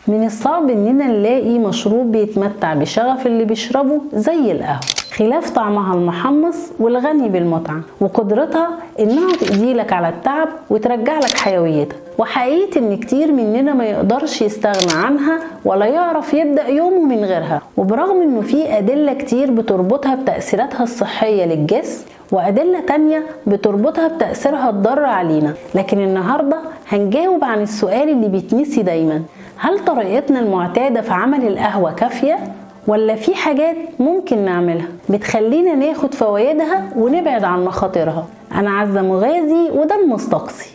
من الصعب اننا نلاقي مشروب بيتمتع بشغف اللي بيشربه زي القهوة، خلاف طعمها المحمص والغني بالمتعة وقدرتها انها تقضيلك على التعب وترجعلك حيويتك. وحقيقة ان كتير مننا ما يقدرش يستغنى عنها ولا يعرف يبدأ يومه من غيرها، وبرغم انه في ادلة كتير بتربطها بتأثيراتها الصحية للجسم وأدلة تانية بتربطها بتأثيرها الضار علينا، لكن النهاردة هنجاوب عن السؤال اللي بيتنسي دايما: هل طريقتنا المعتادة في عمل القهوة كافية؟ ولا في حاجات ممكن نعملها بتخلينا ناخد فوائدها ونبعد عن مخاطرها؟ أنا عزة مغازي وده المستقصي.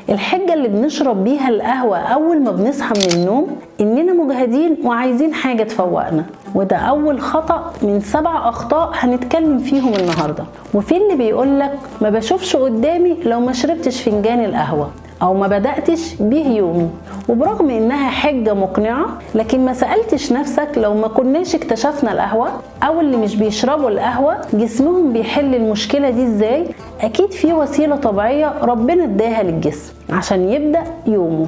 الحجة اللي بنشرب بيها القهوة أول ما بنصحى من النوم إننا مجهدين وعايزين حاجة تفوقنا، وده أول خطأ من 7 أخطاء هنتكلم فيهم النهاردة. وفي اللي بيقولك ما بشوفش قدامي لو ما شربتش فنجان القهوة أو ما بدأتش بيه يومي، وبرغم إنها حجة مقنعة لكن ما سألتش نفسك لو ما كناش اكتشفنا القهوة أو اللي مش بيشربوا القهوة جسمهم بيحل المشكلة دي إزاي. أكيد في وسيلة طبيعية ربنا اداها للجسم عشان يبدأ يومه.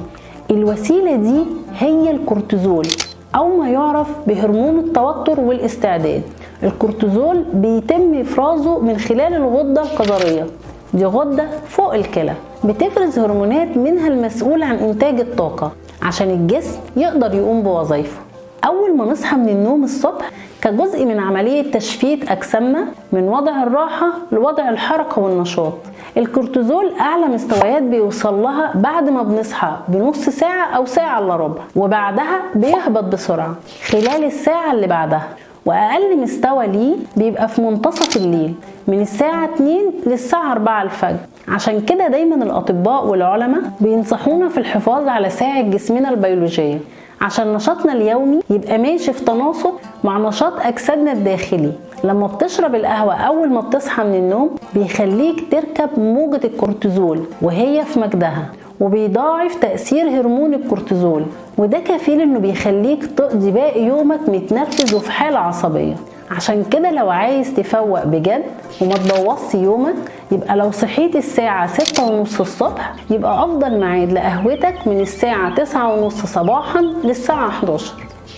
الوسيلة دي هي الكورتيزول أو ما يعرف بهرمون التوتر والاستعداد. الكورتيزول بيتم إفرازه من خلال الغدة الكظرية، دي غدة فوق الكلى بتفرز هرمونات منها المسؤول عن إنتاج الطاقة عشان الجسم يقدر يقوم بوظائفه. أول ما نصحى من النوم الصبح كجزء من عملية تشفيت أجسامنا من وضع الراحة لوضع الحركة والنشاط، الكورتيزول أعلى مستويات بيوصل لها بعد ما بنصحى بنص ساعة أو ساعة إلا ربع، وبعدها بيهبط بسرعة خلال الساعة اللي بعدها، وأقل مستوى ليه بيبقى في منتصف الليل من الساعة 2 للساعة 4 الفجر. عشان كده دايما الأطباء والعلماء بينصحونا في الحفاظ على ساعة جسمنا البيولوجية عشان نشاطنا اليومي يبقى ماشي في تناسق مع نشاط أجسادنا الداخلي. لما بتشرب القهوة أول ما بتصحى من النوم بيخليك تركب موجة الكورتيزول وهي في مجدها، وبيضاعف تأثير هرمون الكورتيزول، وده كفيل انه بيخليك تقضي باقي يومك متنرفز وفي حالة عصبية. عشان كده لو عايز تفوق بجد وما تبوظش يومك يبقى لو صحيت الساعة 6:30 الصبح يبقى أفضل ميعاد لقهوتك من الساعة 9:30 صباحا للساعة 11.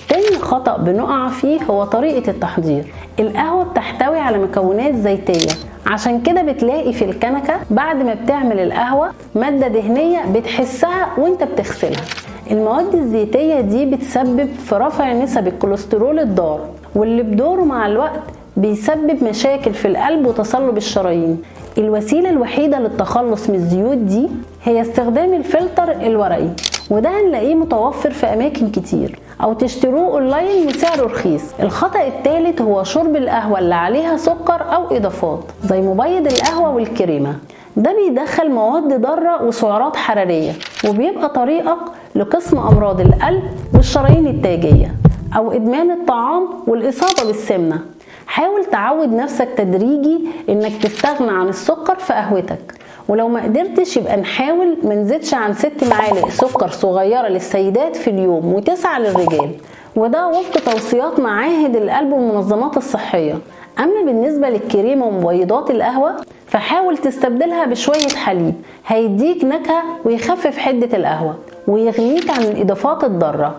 تاني خطأ بنقع فيه هو طريقة التحضير. القهوة بتحتوي على مكونات زيتية، عشان كده بتلاقي في الكنكة بعد ما بتعمل القهوة مادة دهنية بتحسها وانت بتغسلها. المواد الزيتية دي بتسبب في رفع نسب الكوليسترول الضار، واللي بدوره مع الوقت بيسبب مشاكل في القلب وتصلب الشرايين. الوسيلة الوحيدة للتخلص من الزيوت دي هي استخدام الفلتر الورقي، وده هنلاقيه متوفر في أماكن كتير أو تشتروه أونلاين وسعره رخيص. الخطأ الثالث هو شرب القهوة اللي عليها سكر أو إضافات زي مبيض القهوة والكريمة، ده بيدخل مواد ضارة وسعرات حرارية، وبيبقى طريقك لقسم أمراض القلب والشرايين التاجية أو إدمان الطعام والإصابة بالسمنة. حاول تعود نفسك تدريجي إنك تستغنى عن السكر في قهوتك، ولو ما قدرتش يبقى نحاول ما نزيدش عن 6 معالق سكر صغيرة للسيدات في اليوم و9 للرجال، وده وفق توصيات معاهد القلب والمنظمات الصحية. أما بالنسبة للكريمة ومبيضات القهوة فحاول تستبدلها بشوية حليب، هيديك نكهة ويخفف حدة القهوة ويغنيك عن الإضافات الضارة.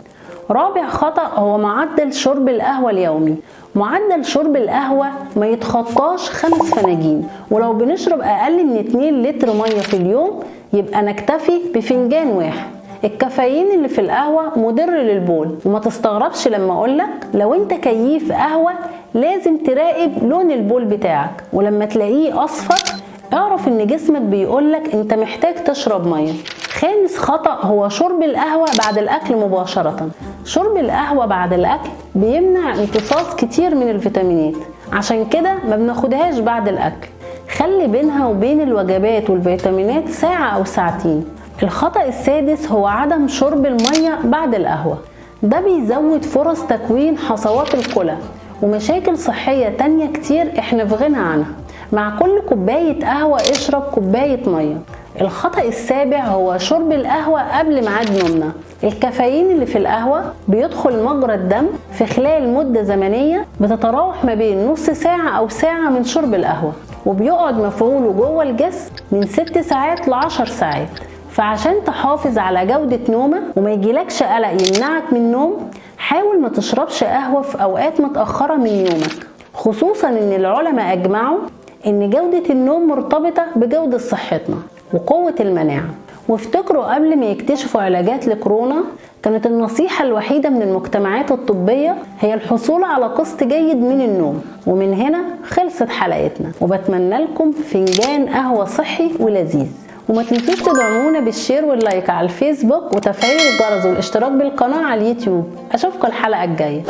رابع خطأ هو معدل شرب القهوة اليومي. معدل شرب القهوة ما يتخطاش 5 فناجين، ولو بنشرب أقل من 2 لتر مية في اليوم يبقى نكتفي بفنجان واحد. الكافيين اللي في القهوة مضر للبول، وما تستغربش لما أقولك لو انت كيف قهوة لازم تراقب لون البول بتاعك، ولما تلاقيه أصفر اعرف ان جسمك بيقولك انت محتاج تشرب مية. خامس خطأ هو شرب القهوة بعد الأكل مباشرة. شرب القهوة بعد الأكل بيمنع امتصاص كتير من الفيتامينات، عشان كده ما بناخدهاش بعد الأكل. خلي بينها وبين الوجبات والفيتامينات ساعة أو ساعتين. الخطأ السادس هو عدم شرب المية بعد القهوة، ده بيزود فرص تكوين حصوات الكلى ومشاكل صحية تانية كتير احنا في غنى عنها. مع كل كوباية قهوة اشرب كوباية مية. الخطأ السابع هو شرب القهوة قبل ميعاد نومنا. الكافيين اللي في القهوة بيدخل مجرى الدم في خلال مدة زمنية بتتراوح ما بين نص ساعة أو ساعة من شرب القهوة، وبيقعد مفعوله جوه الجسم من 6 ساعات ل10 ساعات. فعشان تحافظ على جودة نومك وما يجيلكش قلق يمنعك من النوم، حاول ما تشربش قهوة في أوقات متأخرة من يومك، خصوصا إن العلماء أجمعوا إن جودة النوم مرتبطة بجودة صحتنا وقوة المناعة. وافتكروا قبل ما يكتشفوا علاجات لكورونا كانت النصيحة الوحيدة من المجتمعات الطبية هي الحصول على قسط جيد من النوم. ومن هنا خلصت حلقتنا، وبتمنى لكم فنجان قهوة صحي ولذيذ. وما تنسوش تدعمونا بالشير واللايك على الفيسبوك وتفعيل الجرس والاشتراك بالقناة على اليوتيوب. اشوفكم الحلقة الجاية.